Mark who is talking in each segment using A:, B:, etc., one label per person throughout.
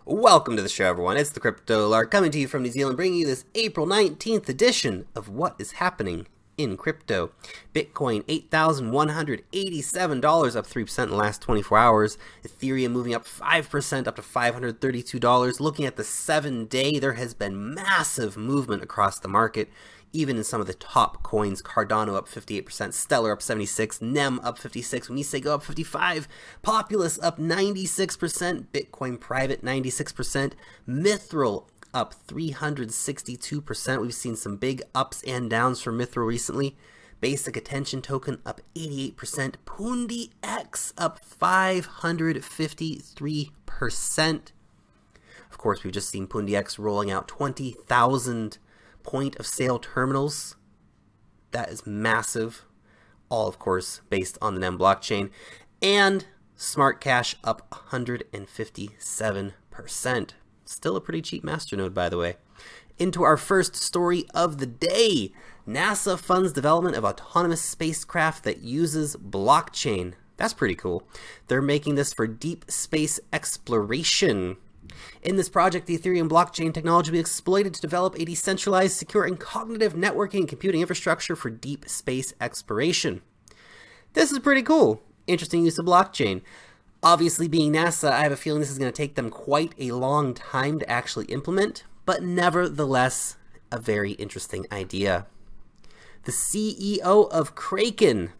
A: Welcome to the show, everyone. It's the Crypto Lark coming to you from New Zealand, bringing you this April 19th edition of what is happening in crypto. Bitcoin, $8,187, up 3% in the last 24 hours. Ethereum moving up 5%, up to $532. Looking at the 7-day, there has been massive movement across the market, even in some of the top coins. Cardano up 58%, Stellar up 76%, NEM up 56%, Unisego up 55%, Populous up 96%, Bitcoin Private 96%, Mithril up 362%. We've seen some big ups and downs for Mithril recently. Basic Attention Token up 88%, Pundi X up 553%. Of course, we've just seen Pundi X rolling out 20,000 point of sale terminals. That is massive. All, of course, based on the NEM blockchain. And Smart Cash up 157%. Still a pretty cheap masternode, by the way. Into our first story of the day. NASA funds development of autonomous spacecraft that uses blockchain. That's pretty cool. They're making this for deep space exploration. In this project, the Ethereum blockchain technology will be exploited to develop a decentralized, secure, and cognitive networking and computing infrastructure for deep space exploration. This is pretty cool. Interesting use of blockchain. Obviously, being NASA, I have a feeling this is going to take them quite a long time to actually implement, but nevertheless, a very interesting idea. The CEO of Kraken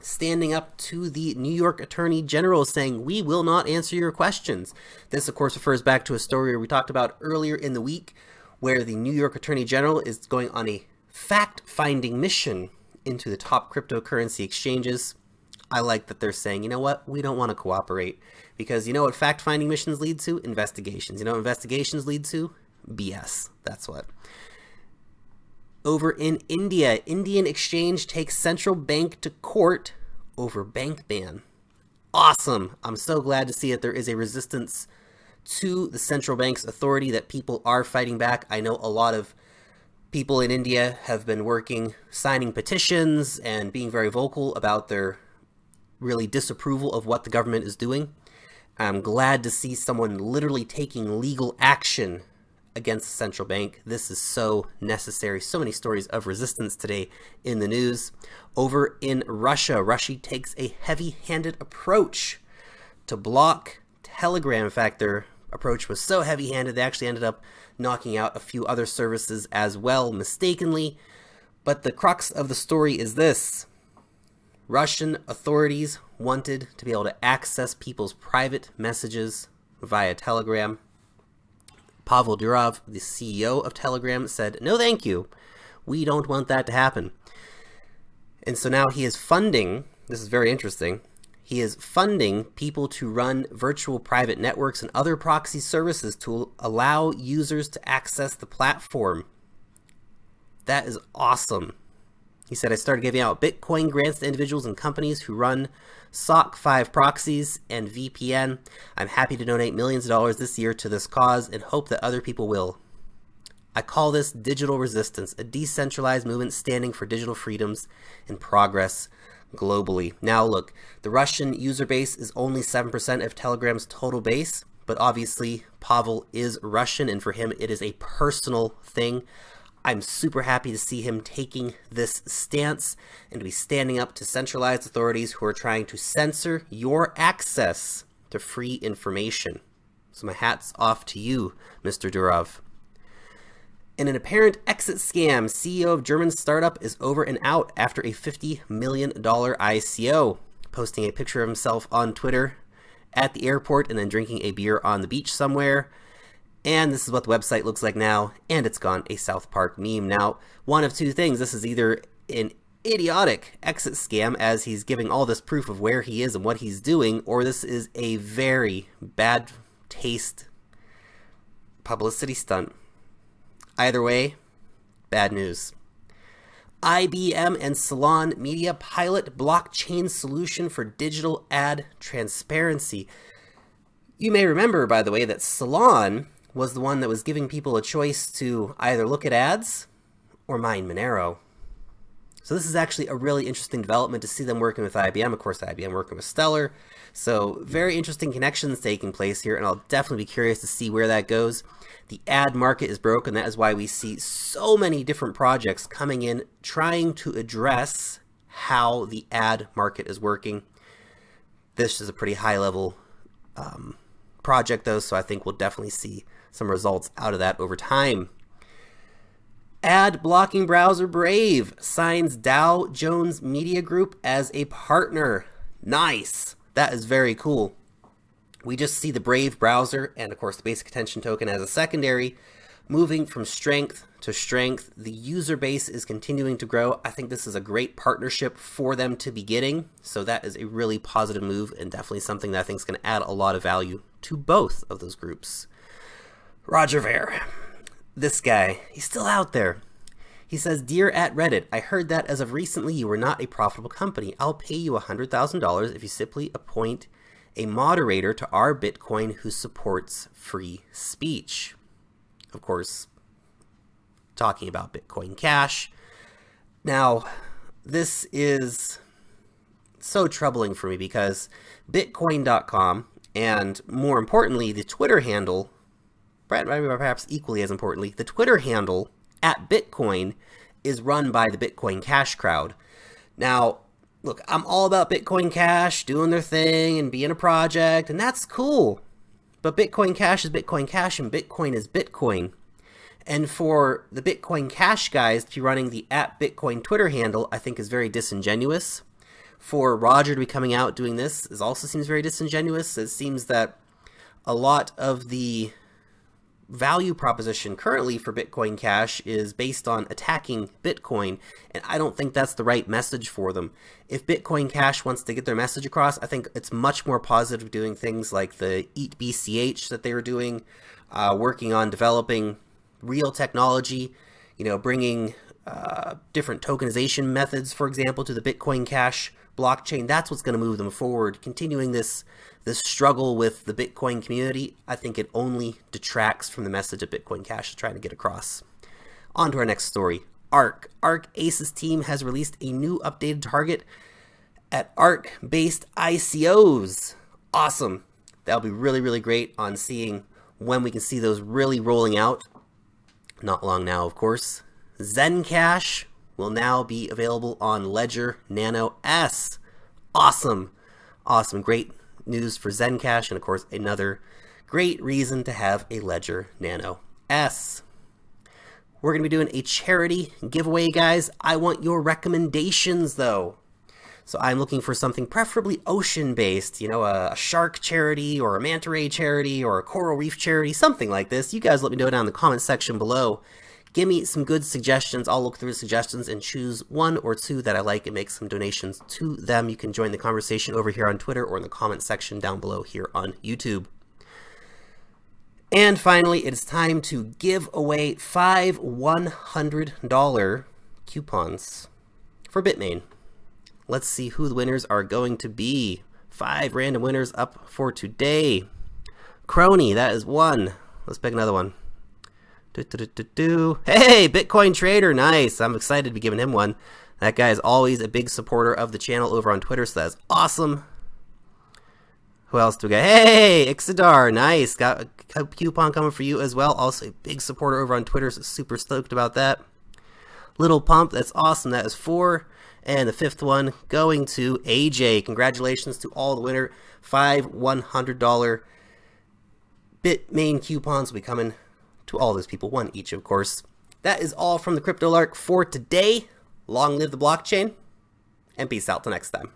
A: standing up to the New York Attorney General saying, "We will not answer your questions." This, of course, refers back to a story we talked about earlier in the week where the New York Attorney General is going on a fact-finding mission into the top cryptocurrency exchanges. I like that they're saying, you know what, we don't want to cooperate, because you know what fact-finding missions lead to? Investigations. You know what investigations lead to? BS. That's what. Over in India, Indian exchange takes central bank to court over bank ban. Awesome. I'm so glad to see that there is a resistance to the central bank's authority, that people are fighting back. I know a lot of people in India have been working, signing petitions and being very vocal about their really disapproval of what the government is doing. I'm glad to see someone literally taking legal action against the central bank. This is so necessary. So many stories of resistance today in the news. Over in Russia, Russia takes a heavy-handed approach to block Telegram. In fact, their approach was so heavy-handed, they actually ended up knocking out a few other services as well, mistakenly. But the crux of the story is this. Russian authorities wanted to be able to access people's private messages via Telegram. Pavel Durov, the CEO of Telegram, said, "No, thank you. We don't want that to happen." And so now he is funding, this is very interesting, he is funding people to run virtual private networks and other proxy services to allow users to access the platform. That is awesome. He said, "I started giving out Bitcoin grants to individuals and companies who run SOC 5 proxies and VPN. I'm happy to donate millions of dollars this year to this cause and hope that other people will. I call this digital resistance, a decentralized movement standing for digital freedoms and progress globally." Now look, the Russian user base is only 7% of Telegram's total base, but obviously Pavel is Russian, and for him it is a personal thing. I'm super happy to see him taking this stance and to be standing up to centralized authorities who are trying to censor your access to free information. So my hat's off to you, Mr. Durov. In an apparent exit scam, CEO of German startup is over and out after a $50 million ICO, posting a picture of himself on Twitter at the airport and then drinking a beer on the beach somewhere. And this is what the website looks like now, and it's gone a South Park meme. Now, one of two things. This is either an idiotic exit scam, as he's giving all this proof of where he is and what he's doing, or this is a very bad taste publicity stunt. Either way, bad news. IBM and Salon Media pilot blockchain solution for digital ad transparency. You may remember, by the way, that Salon was the one that was giving people a choice to either look at ads or mine Monero. So this is actually a really interesting development to see them working with IBM. Of course, IBM working with Stellar. So very interesting connections taking place here, and I'll definitely be curious to see where that goes. The ad market is broken. That is why we see so many different projects coming in trying to address how the ad market is working. This is a pretty high level project though, so I think we'll definitely see some results out of that over time. Ad blocking browser Brave signs Dow Jones Media Group as a partner. Nice. That is very cool. We just see the Brave browser and of course the basic attention token as a secondary, moving from strength to strength. The user base is continuing to grow. I think this is a great partnership for them to be getting. So that is a really positive move and definitely something that I think is going to add a lot of value to both of those groups. Roger Ver. This guy, he's still out there. He says, "Dear at Reddit, I heard that as of recently you were not a profitable company. I'll pay you $100,000 if you simply appoint a moderator to our Bitcoin who supports free speech." Of course, talking about Bitcoin Cash. Now, this is so troubling for me because Bitcoin.com and more importantly, the Twitter handle, perhaps equally as importantly, the Twitter handle at Bitcoin is run by the Bitcoin Cash crowd. Now, look, I'm all about Bitcoin Cash doing their thing and being a project, and that's cool. But Bitcoin Cash is Bitcoin Cash, and Bitcoin is Bitcoin. And for the Bitcoin Cash guys to be running the @Bitcoin Twitter handle, I think is very disingenuous. For Roger to be coming out doing this also seems very disingenuous. It seems that a lot of the value proposition currently for Bitcoin Cash is based on attacking Bitcoin, and I don't think that's the right message for them. If Bitcoin Cash wants to get their message across, I think it's much more positive doing things like the ETH BCH that they were doing, working on developing real technology, you know, bringing different tokenization methods, for example, to the Bitcoin Cash blockchain. That's what's going to move them forward. Continuing this struggle with the Bitcoin community, I think it only detracts from the message that Bitcoin Cash is trying to get across. On to our next story. ARK. ARK Ace's team has released a new updated target at ARK-based ICOs. Awesome. That'll be really, really great on seeing when we can see those really rolling out. Not long now, of course. Zencash will now be available on Ledger Nano S. Awesome. Awesome. Great news for Zencash, and of course another great reason to have a Ledger Nano S. We're going to be doing a charity giveaway, guys. I want your recommendations though. So I'm looking for something preferably ocean-based, you know, a shark charity or a manta ray charity or a coral reef charity, something like this. You guys let me know down in the comment section below. Give me some good suggestions. I'll look through the suggestions and choose one or two that I like and make some donations to them. You can join the conversation over here on Twitter or in the comment section down below here on YouTube. And finally, it is time to give away 5 $100 coupons for Bitmain. Let's see who the winners are going to be. 5 random winners up for today. Crony, that is one. Let's pick another one. Hey, Bitcoin Trader, nice. I'm excited to be giving him one. That guy is always a big supporter of the channel over on Twitter, so that's awesome. Who else do we got? Hey, Ixidar, nice. Got a coupon coming for you as well. Also a big supporter over on Twitter, so super stoked about that. Little Pump, that's awesome. That is 4. And the 5th one going to AJ. Congratulations to all the winner. 5 $100 Bitmain coupons will be coming to all those people, one each, of course. That is all from the Crypto Lark for today. Long live the blockchain, and peace out till next time.